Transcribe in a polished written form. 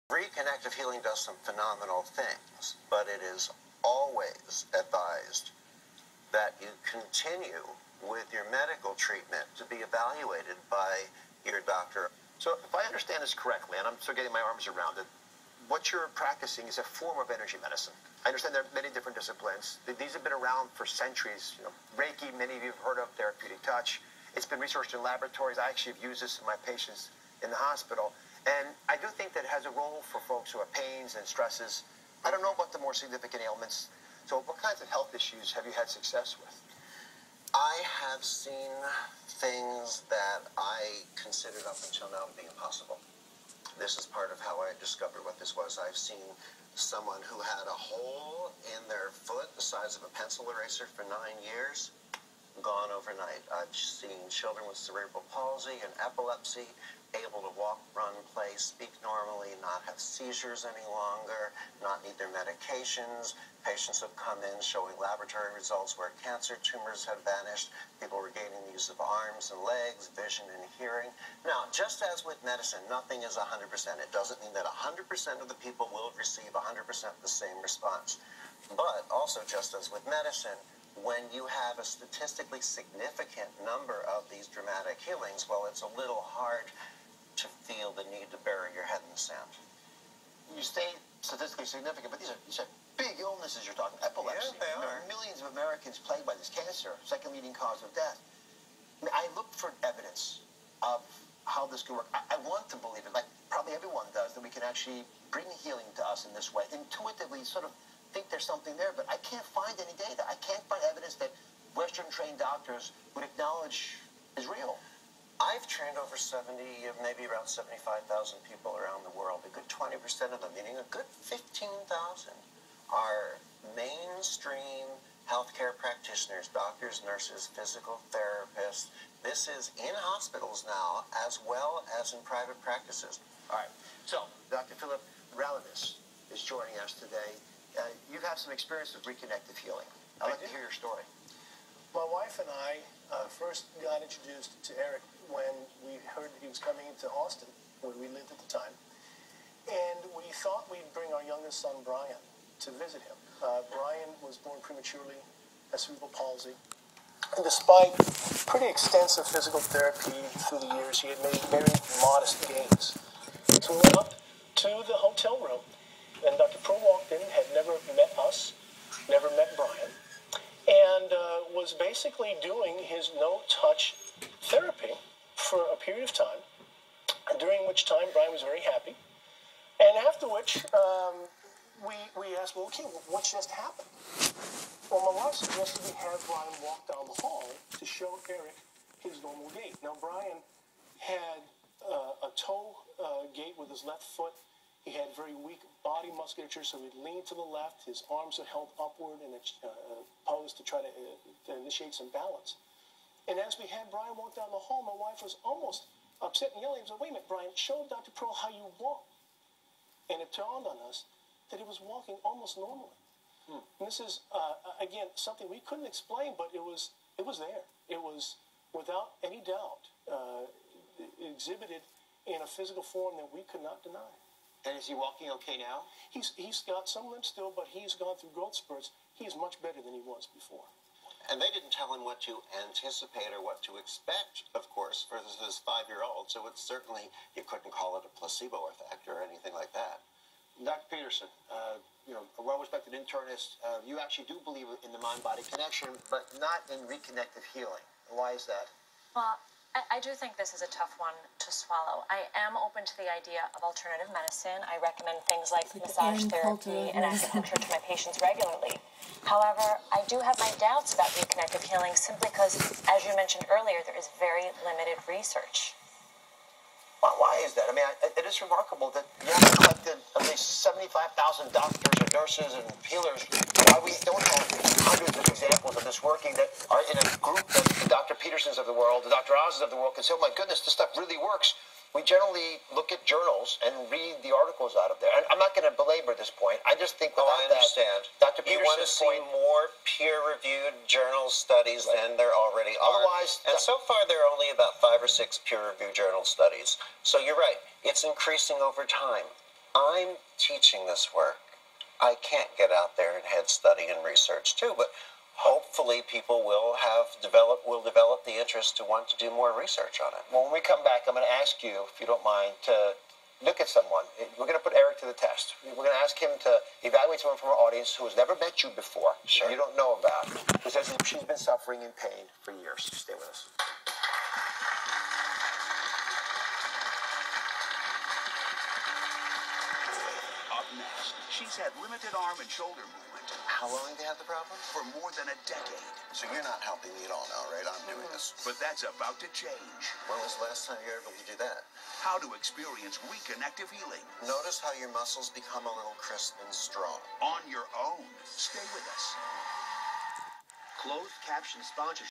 Reconnective healing does some phenomenal things, but it is always advised that you continue with your medical treatment to be evaluated by your doctor. So if I understand this correctly, and I'm still getting my arms around it, what you're practicing is a form of energy medicine. I understand there are many different disciplines. These have been around for centuries. Reiki, many of you have heard of, therapeutic touch. It's been researched in laboratories. I actually have used this in my patients in the hospital. And I do think that it has a role for folks who have pains and stresses. I don't know about the more significant ailments. So what kinds of health issues have you had success with? I have seen things that I considered up until now to be impossible. This is part of how I discovered what this was. I've seen someone who had a hole in their foot the size of a pencil eraser for 9 years, gone overnight. I've seen children with cerebral palsy and epilepsy able to walk, run, play, speak normally, not have seizures any longer, not need their medications. Patients have come in showing laboratory results where cancer tumors have vanished. People regaining the use of arms and legs, vision and hearing. Now, just as with medicine, nothing is 100%. It doesn't mean that 100% of the people will receive 100% the same response. But also, just as with medicine, when you have a statistically significant number of these dramatic healings, well, it's a little hard to feel the need to bury your head in the sand. You say statistically significant, but these are big illnesses you're talking about. Epilepsy. Yeah, there are millions of Americans plagued by this cancer, second leading cause of death. I look for evidence of how this can work. I want to believe it, like probably everyone does, that we can actually bring healing to us in this way. Intuitively sort of think there's something there, but I can't find any data. I can't find evidence that Western-trained doctors would acknowledge is real. I've trained over 70, maybe around 75,000 people around the world. A good 20% of them, meaning a good 15,000, are mainstream healthcare practitioners, doctors, nurses, physical therapists. This is in hospitals now, as well as in private practices. All right, so Dr. Philip Ralidis is joining us today. You've had some experience with reconnective healing. I'd like to hear your story. My wife and I first got introduced to Eric when we heard that he was coming into Austin, where we lived at the time. And we thought we'd bring our youngest son, Brian, to visit him. Brian was born prematurely, has cerebral palsy. And despite pretty extensive physical therapy through the years, he had made very modest gains. So we went up to the hotel room, and Dr. Pearl walked in, had never met us, never met Brian, and was basically doing his no-touch therapy for a period of time, during which time Brian was very happy. And after which, we asked, well, okay, what just happened? Well, my wife suggested we have Brian walk down the hall to show Eric his normal gait. Now, Brian had a toe gait with his left foot. He had very weak body musculature, so he'd lean to the left. His arms are held upward in a pose to try to initiate some balance. And as we had Brian walk down the hall, my wife was almost upset and yelling. I said, wait a minute, Brian, show Dr. Pearl how you walk. And it dawned on us that he was walking almost normally. And this is, again, something we couldn't explain, but it was there. It was, without any doubt, exhibited in a physical form that we could not deny. And is he walking okay now? He's got some limp still, but he's gone through growth spurts. He's much better than he was before. And they didn't tell him what to anticipate or what to expect, of course, for this 5-year-old. So it's certainly, you couldn't call it a placebo effect or anything like that. Dr. Peterson, a well-respected internist, you actually do believe in the mind-body connection, but not in reconnective healing. Why is that? Well, I do think this is a tough one to swallow. I am open to the idea of alternative medicine. I recommend things like massage therapy and acupuncture to my patients regularly. However, I do have my doubts about reconnective healing simply because, as you mentioned earlier, there is very limited research. Why is that? I mean, it is remarkable that you have collected at least 75,000 doctors and nurses and healers. Why we don't have hundreds of examples of this working that are in a group that the Dr. Petersons of the world, the Dr. Oz's of the world can say, oh my goodness, this stuff really works. We generally look at journals and read the articles out of there. I'm not going to belabor this point. I just think without that, Dr. Peterson's you want to see more peer-reviewed journal studies than there already are. Otherwise, and so far there are only about 5 or 6 peer-reviewed journal studies. So you're right. It's increasing over time. I'm teaching this work. I can't get out there and head study and research too, but hopefully people will develop the interest to want to do more research on it. Well, when we come back, I'm going to ask you, if you don't mind, to look at someone. We're going to put Eric to the test. We're going to ask him to evaluate someone from our audience who has never met you before, Sure. you don't know about, who says she's been suffering in pain for years. Stay with us. Up next, she's had limited arm and shoulder movement How long have you had the problem? for more than a decade. So you're not helping me at all now, right? I'm doing this. But that's about to change. When was the last time you were able to do that? How to experience reconnective healing Notice how your muscles become a little crisp and strong. on your own. Stay with us. Closed caption sponsorship.